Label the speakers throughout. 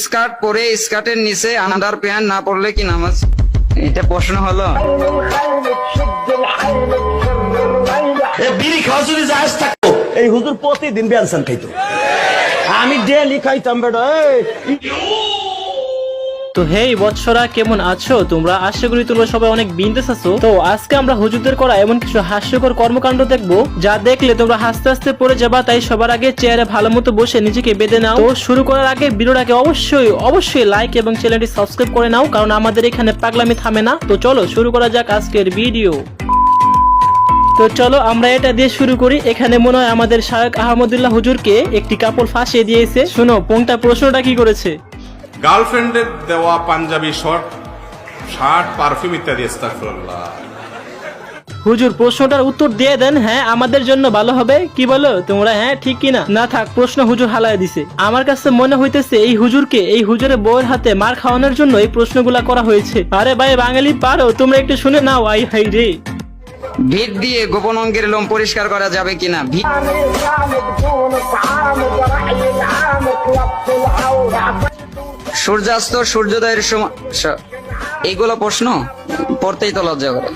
Speaker 1: Skirt পরে স্কার্টের নিচে under pant না পরলে কি নামাজ? এটা প্রশ্ন হলো?
Speaker 2: বিড়ি খাওয়া যদি জায়েজ থাকতো এই হুজুর প্রতিদিন বেনসান খাইতো, আমি ডেলি খাইতাম বেটা।
Speaker 3: তো হেই বৎসরা, কেমন আছো তোমরা? আশা করি তোমরা সবাই অনেক বিন্দাস আছো। তো আজকে আমরা হুজুরদের করা এমন কিছু হাস্যকর কর্মকাণ্ড দেখবো যা দেখলে তোমরা হাসতে হাসতে পড়ে যাবা। তাই সবার আগে চেয়ারে ভালো মতো বসে নিজেকে বেঁধে নাও। তো শুরু করার আগে ভিডিওটাকে অবশ্যই লাইক এবং চ্যানেলটি সাবস্ক্রাইব করে নাও, কারণ আমাদের এখানে পাগলামি থামে না। তো চলো শুরু করা যাক আজকের ভিডিও। তো চলো আমরা এটা দিয়ে শুরু করি। এখানে মনে হয় আমাদের শায়খ আহমদুল্লাহ হুজুরকে একটি কাপড় ফাঁসিয়ে দিয়েছে। শোনো পোংটা প্রশ্নটা কি করেছে।
Speaker 4: গার্লফ্রেন্ডের দেওয়া পাঞ্জাবি শার্ট পারফিউম ইত্যাদি। আস্তাগফিরুল্লাহ।
Speaker 3: হুজুর প্রশ্নটার উত্তর দিয়ে দেন, হ্যাঁ আমাদের জন্য ভালো হবে। কি বলো তোমরা, হ্যাঁ ঠিক কিনা? না থাক, প্রশ্ন হুজুর হালায় দিছে। আমার কাছে মনে হইতেছে এই হুজুরের বউয়ের হাতে মার খাওয়ানোর জন্য এই প্রশ্নগুলা করা হয়েছে। আরে ভাই বাঙালি পারো, তোমরা একটু শুনে নাও। আই হাই রে।
Speaker 1: ভিট দিয়ে গোপন অঙ্গের লোম পরিষ্কার করা যাবে কিনা? সূর্যাস্ত সূর্যোদয়ের সময়, এইগুলো প্রশ্ন পড়তেই তো লজ্জা করে।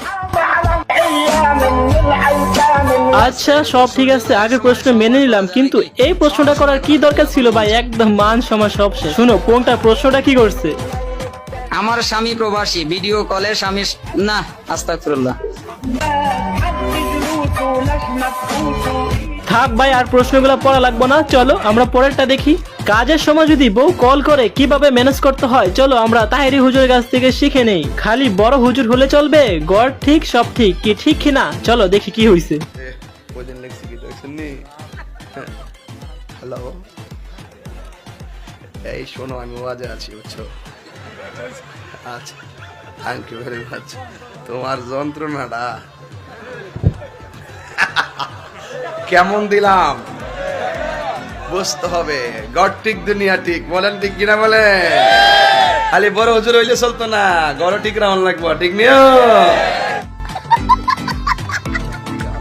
Speaker 3: আচ্ছা সব ঠিক আছে, আগের প্রশ্ন মেনে নিলাম, কিন্তু এই প্রশ্নটা করার কি দরকার ছিল ভাই? একদম মান সমান সব শেষ। শুনো কোনটা প্রশ্নটা কি করছে।
Speaker 1: আমার স্বামী প্রবাসী, ভিডিও কলে স্বামী না। আস্তাগফিরুল্লাহ।
Speaker 3: থাক ভাই, আর প্রশ্নগুলো পড়া লাগবে না, চলো আমরা পরেরটা দেখি। কাজের সময় যদি বউ কল করে কিভাবে ম্যানেজ করতে হয়, চলো আমরা তাহেরি হুজুরের কাছ থেকে শিখে নেই। খালি বড় হুজুর হলে চলবে? গড় ঠিক সব ঠিক, কি ঠিক কিনা? চলো দেখি কি হয়েছে।
Speaker 2: হ্যালো, এই শোনো, আমি ওয়াজে আছি বুঝছো? আচ্ছা, থ্যাংক ইউ ভেরি মাচ। তোমার যন্ত্রণাটা কেমন দিলাম বুঝতে হবে। গড় ঠিক দুনিয়া ঠিক, বলেন ঠিক কিনা? বলে খালি বড় হুজুর হইলে চলতো না, গড় ঠিক রাউন লাগবো, ঠিক নিও।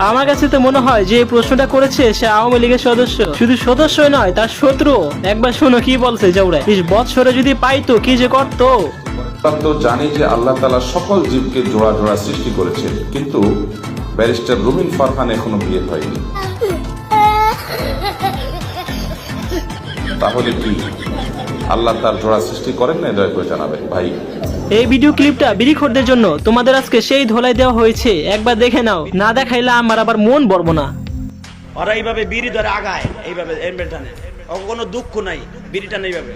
Speaker 3: আমার কাছে তো মনে হয় যে এই প্রশ্নটা করেছে সে আওয়ামী লীগের সদস্য। শুধু সদস্যই নয়, তার শত্রু। একবার শোনো কি বলছে জাউরায়। 20 বৎসরে যদি পাইতো কি যে করতো।
Speaker 5: তো জানি যে আল্লাহ তাআলা সকল জীবকে জোড়া জোড়া সৃষ্টি করেছেন, কিন্তু ব্যারিস্টার রুমিন ফারহান এখনো বিয়ে হয়নি। তাহলে কি আল্লাহ তার জোড়া সৃষ্টি করেন না? দয়া করে জানাবেন ভাই।
Speaker 3: এই ভিডিও ক্লিপটা বিড়িখোরদের জন্য তোমাদের আজকে সেই ধোলাই দেওয়া হয়েছে, একবার দেখে নাও। না দেখাইলে আমার আবার মন বলবো না।
Speaker 2: ওরা এইভাবে বিড়ি ধরে আগায়, এইভাবে টানে, কোনো দুঃখ নাই, বিড়িটা নেই এইভাবে।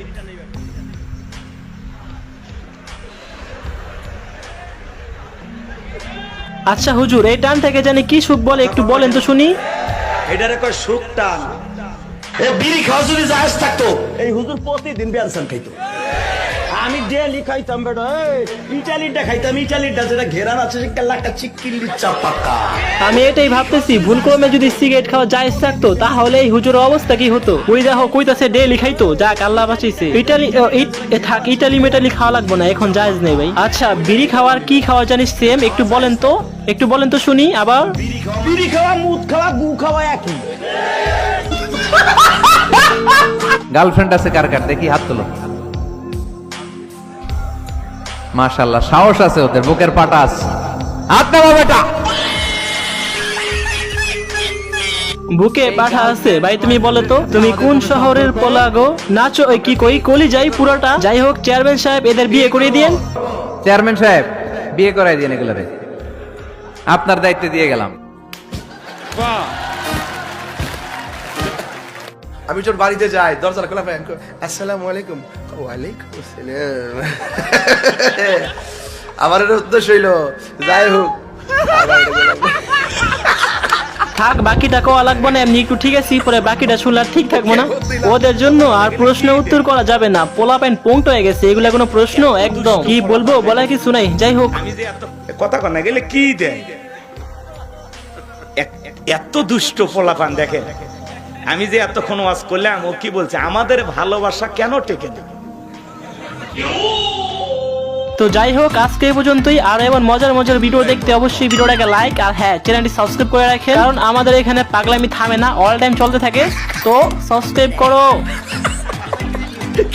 Speaker 3: আচ্ছা হুজুর, এই টান থেকে জানি কি সুখ বলে, একটু বলেন তো শুনি।
Speaker 2: এটার একটা সুখ টান। এ বিড়ি খাওয়া যদি জায়েজ থাকতো এই হুজুর প্রতিদিন বেনসান খাইতো, আমি ডেলি খাইতাম বেটা। ইটালিটা খাইতাম, ইটালিটা যেটা ঘেরান আছে সে কালাটা চিকিলি চাপাকা। আমি
Speaker 3: এটাই ভাবতেছি, ভুল ক্রমে যদি সিগারেট খাওয়া জায়েজ থাকতো তাহলে এই হুজুরের অবস্থা কি হতো। ওই দেখো কইতাছে ডেলি খাইতো, যাক আল্লাহ বাঁচাইছে। ইটালি মেটালি খাওয়া লাগবো না, এখন জায়েজ নেই ভাই। আচ্ছা বিড়ি খাওয়ার কি খাওয়া জানিস সেম, একটু বলেন তো শুনি। আবার
Speaker 2: বিড়ি খাওয়া, মুদ খাওয়া, গু খাওয়া একই।
Speaker 6: গার্লফ্রেন্ড আছে কার কার? দেখি হাত তোলো। মাশাআল্লাহ, সাহস আছে ওদের, বুকের পাটা আছে। হাত নামা বেটা।
Speaker 3: বুকে পাঠা আছে ভাই। তুমি বলো তো, তুমি কোন শহরের পোলা গো? নাচো ওই কি কই কলি যাই পুরোটা। যাই হোক চেয়ারম্যান সাহেব এদের বিয়ে করিয়ে দিয়েন।
Speaker 6: চেয়ারম্যান সাহেব বিয়ে করাই দিয়েন এগুলারে, আপনার দায়িত্বে দিয়ে গেলাম।
Speaker 2: আমি তোর বাড়িতে যাই, দরজা খোলা পাই, আসসালামু আলাইকুম। ওয়ালাইকুম আসসালাম। আমার উদ্দেশ্য হইল, যাই হোক
Speaker 3: থাক, বাকিটা কোয়া লাগবো না, এমনি একটু ঠিক আছে, পরে বাকিটা শুনলে ঠিক থাকবো না। ওদের জন্য আর প্রশ্ন উত্তর করা যাবে না, পোলা প্যান্ট পোংট হয়ে গেছে। এগুলা কোনো প্রশ্ন? একদম কি বলবো বলা কিছু নাই। যাই হোক,
Speaker 2: আমি যে এত কথা কনা গেলে কি দেয়, এত দুষ্ট পোলাপান দেখে। আমি যে এতক্ষণ ওয়াজ করলাম, ও কি বলছে, আমাদের ভালোবাসা কেন টেকে না।
Speaker 3: তো যাই হোক আজকে এই পর্যন্তই। আর এমন মজার ভিডিও দেখতে অবশ্যই ভিডিওটাকে লাইক আর হ্যাঁ চ্যানেলটি সাবস্ক্রাইব করে রাখেন, কারণ আমাদের এখানে পাগলামি থামে না, অল টাইম চলতে থাকে। তো সাবস্ক্রাইব করো।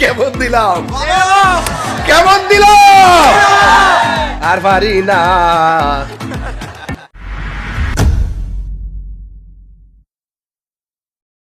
Speaker 7: কেমন দিলাম, কেমন দিলাম, আর পারি না